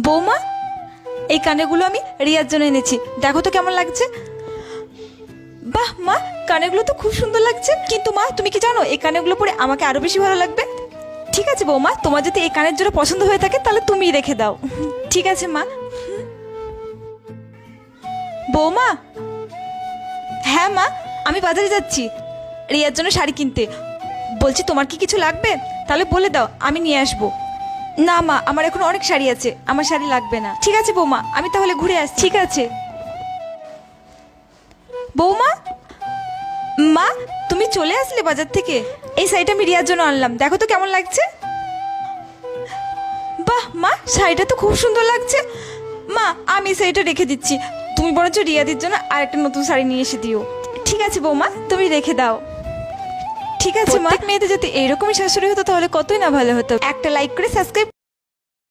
বৌমা, এই কানেরগুলো আমি রিয়ার জন্য এনেছি, দেখো তো কেমন লাগছে। বাহ মা, কানেরগুলো তো খুব সুন্দর লাগছে। কিন্তু মা, তুমি কি জানো এই কানেরগুলো পরে আমাকে আরো বেশি ভালো লাগবে। ঠিক আছে বৌমা, তোমার যদি এই কানের জোড়া পছন্দ হয়ে থাকে তাহলে তুমিই রেখে দাও। ঠিক আছে মা। বৌমা, হ্যাঁ মা, আমি বাজারে যাচ্ছি রিয়ার জন্য শাড়ি কিনতে। বলছি তোমার কি কিছু লাগবে? তাহলে বলে দাও, আমি নিয়ে আসবো। না মা, আমার এখন অনেক শাড়ি আছে, আমার শাড়ি লাগবে না। ঠিক আছে বৌমা, আমি তাহলে ঘুরে আসছি। ঠিক আছে বৌমা। মা, তুমি চলে আসলে বাজার থেকে? এই শাড়িটা আমি রিয়ার জন্য আনলাম, দেখো তো কেমন লাগছে। বাহ মা, শাড়িটা তো খুব সুন্দর লাগছে। মা, আমি শাড়িটা রেখে দিচ্ছি, তুমি বরঞ্চ রিয়াদির জন্য আরেকটা নতুন শাড়ি নিয়ে এসে দিও। ঠিক আছে বৌমা, তুমি রেখে দাও। ঠিক আছে মা। মেয়েদের যদি এইরকমই শাশুড়ি হতো তাহলে কতই না ভালো হতো। একটা লাইক করে সাবস্ক্রাইব